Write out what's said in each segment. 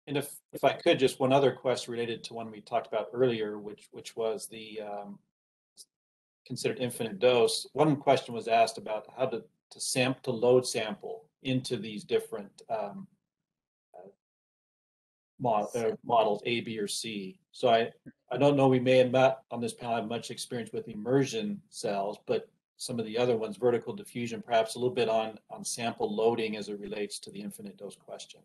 And if I could, just one other question related to one we talked about earlier, which was the considered infinite dose. One question was asked about how to load sample into these different models A, B, or C. So I don't know, we may have not on this panel have much experience with immersion cells, but some of the other ones, vertical diffusion, perhaps a little bit on sample loading as it relates to the infinite dose question.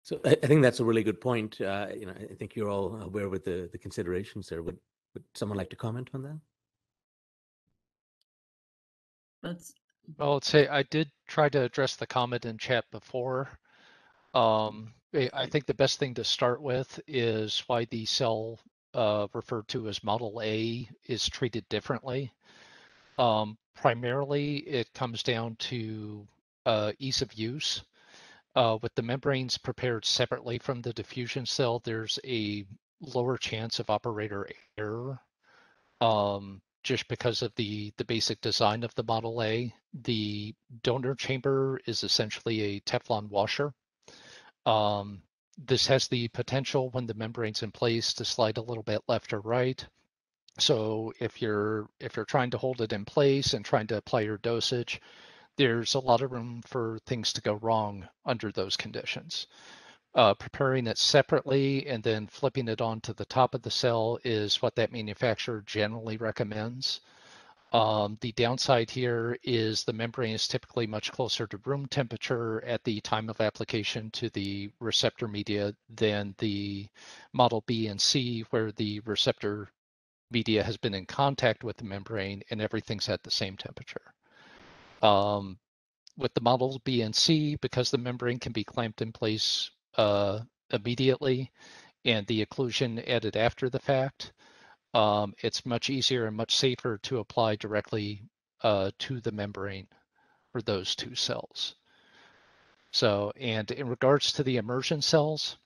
So I think that's a really good point. I think you're all aware with the considerations there. Would someone like to comment on that? Well, let's say I did try to address the comment in chat before. I think the best thing to start with is why the cell referred to as Model A is treated differently. Primarily, it comes down to ease of use. With the membranes prepared separately from the diffusion cell, there's a lower chance of operator error. Just because of the basic design of the Model A. The donor chamber is essentially a Teflon washer. This has the potential, when the membrane's in place, to slide a little bit left or right. So if you're trying to hold it in place and trying to apply your dosage, there's a lot of room for things to go wrong under those conditions. Preparing it separately and then flipping it onto the top of the cell is what that manufacturer generally recommends. The downside here is the membrane is typically much closer to room temperature at the time of application to the receptor media than the Model B and C, where the receptor media has been in contact with the membrane and everything's at the same temperature. With the Models B and C, because the membrane can be clamped in place immediately and the occlusion added after the fact, it's much easier and much safer to apply directly to the membrane for those two cells. So, and in regards to the immersion cells,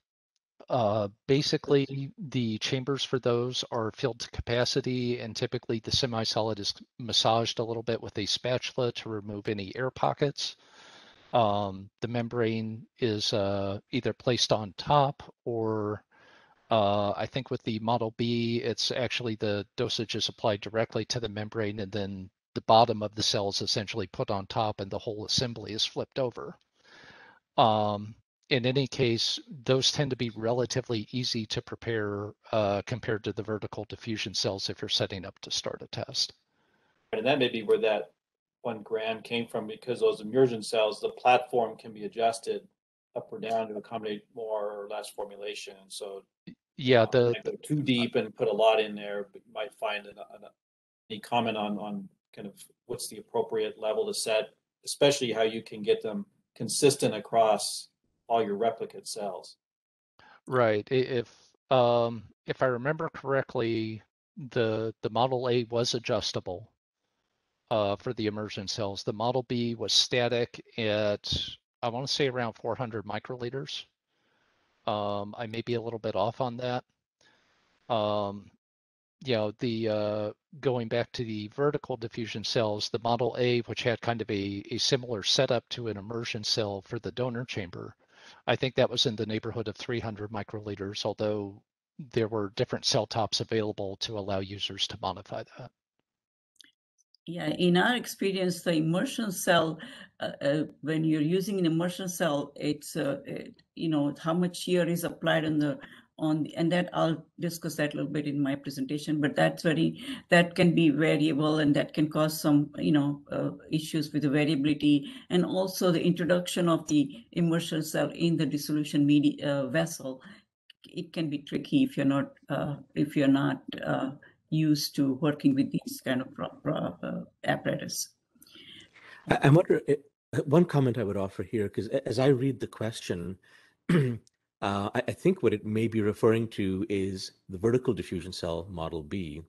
basically the chambers for those are filled to capacity, and typically the semi-solid is massaged a little bit with a spatula to remove any air pockets. The membrane is either placed on top, or I think with the Model B, it's actually the dosage is applied directly to the membrane, and then the bottom of the cell is essentially put on top and the whole assembly is flipped over. In any case, those tend to be relatively easy to prepare compared to the vertical diffusion cells if you're setting up to start a test. And that may be where that 1 gram came from, because those immersion cells, the platform can be adjusted up or down to accommodate more or less formulation. And so yeah, go too deep and put a lot in there, but you might find any comment on kind of what's the appropriate level to set, especially how you can get them consistent across all your replicate cells. Right. If I remember correctly, the Model A was adjustable for the immersion cells. The Model B was static at, I want to say, around 400 microliters. I may be a little bit off on that. The going back to the vertical diffusion cells, the Model A, which had kind of a similar setup to an immersion cell for the donor chamber, I think that was in the neighborhood of 300 microliters, although there were different cell tops available to allow users to modify that. Yeah, in our experience, the immersion cell, when you're using an immersion cell, it's how much shear is applied and that I'll discuss that a little bit in my presentation. But that can be variable, and that can cause some issues with the variability, and also the introduction of the immersion cell in the dissolution media vessel. It can be tricky if you're not used to working with these kind of apparatus. I wonder, one comment I would offer here, because as I read the question, I think what it may be referring to is the vertical diffusion cell Model B.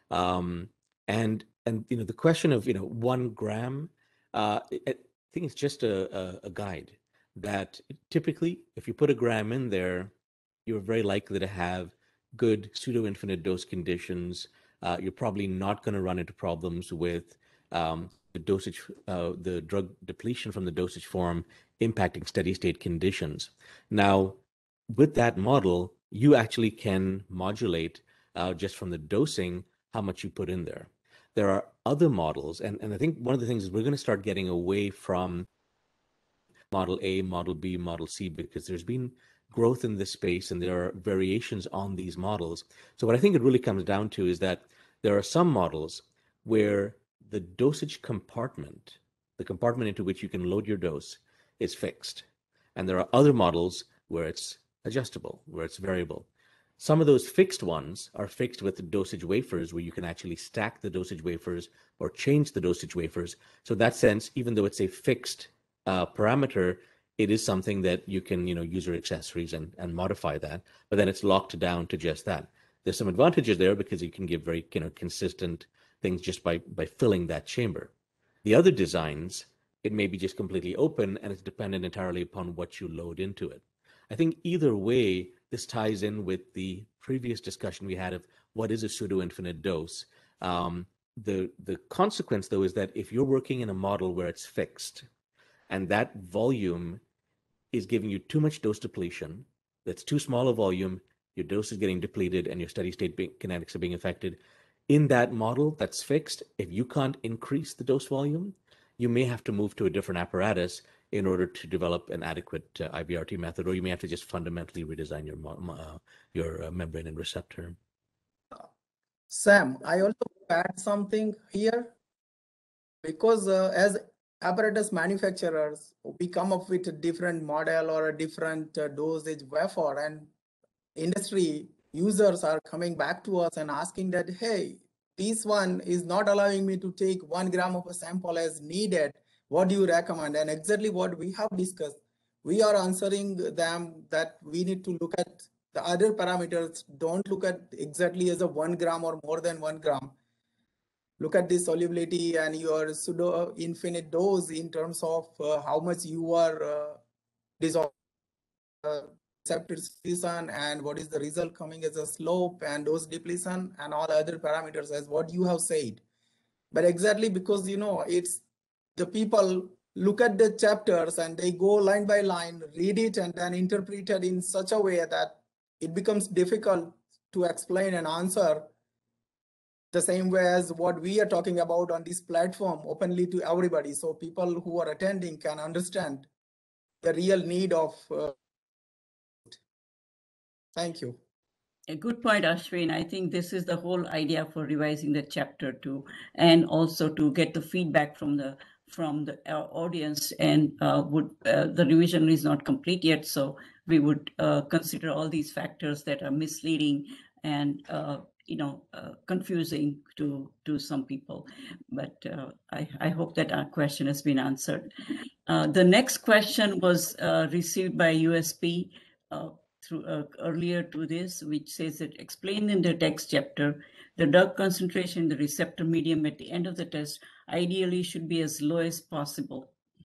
And the question of 1 gram, I think it's just a guide that typically if you put a gram in there, you're very likely to have good pseudo-infinite dose conditions. You're probably not going to run into problems with the dosage, the drug depletion from the dosage form impacting steady state conditions. Now, with that model, you actually can modulate just from the dosing how much you put in there. There are other models, and I think one of the things is we're going to start getting away from Model A, Model B, Model C, because there's been growth in this space and there are variations on these models. So what I think it really comes down to is that there are some models where the dosage compartment, the compartment into which you can load your dose, is fixed. And there are other models where it's adjustable, where it's variable. Some of those fixed ones are fixed with the dosage wafers, where you can actually stack the dosage wafers or change the dosage wafers. So in that sense, even though it's a fixed parameter, it is something that you can, use your accessories and modify that, but then it's locked down to just that. There's some advantages there because you can give very, consistent things just by filling that chamber. The other designs, it may be just completely open and it's dependent entirely upon what you load into it. I think either way, this ties in with the previous discussion we had of what is a pseudo-infinite dose. The consequence, though, is that if you're working in a model where it's fixed and that volume is giving you too much dose depletion, that's too small a volume, your dose is getting depleted and your steady state kinetics are being affected. In that model that's fixed, if you can't increase the dose volume, you may have to move to a different apparatus in order to develop an adequate IVRT method, or you may have to just fundamentally redesign your membrane and receptor. Sam, I also add something here, because as apparatus manufacturers, we come up with a different model or a different dosage wafer, and industry users are coming back to us and asking that, hey, this one is not allowing me to take 1 gram of a sample as needed. What do you recommend? And exactly what we have discussed, we are answering them that we need to look at the other parameters. Don't look at exactly as a 1 gram or more than 1 gram. Look at the solubility and your pseudo infinite dose in terms of how much you are dissolving receptor depletion, and what is the result coming as a slope and dose depletion, and all other parameters as what you have said. But exactly because it's the people look at the chapters and they go line by line, read it, and then interpret it in such a way that it becomes difficult to explain and answer the same way as what we are talking about on this platform openly to everybody, so people who are attending can understand the real need of thank you. A good point, Ashwin. I think this is the whole idea for revising the chapter too, and also to get the feedback from the audience. And the revision is not complete yet, so we would consider all these factors that are misleading and confusing to some people. But I hope that our question has been answered. The next question was received by USP. Earlier to this, which says that explained in the text chapter, the drug concentration in the receptor medium at the end of the test ideally should be as low as possible.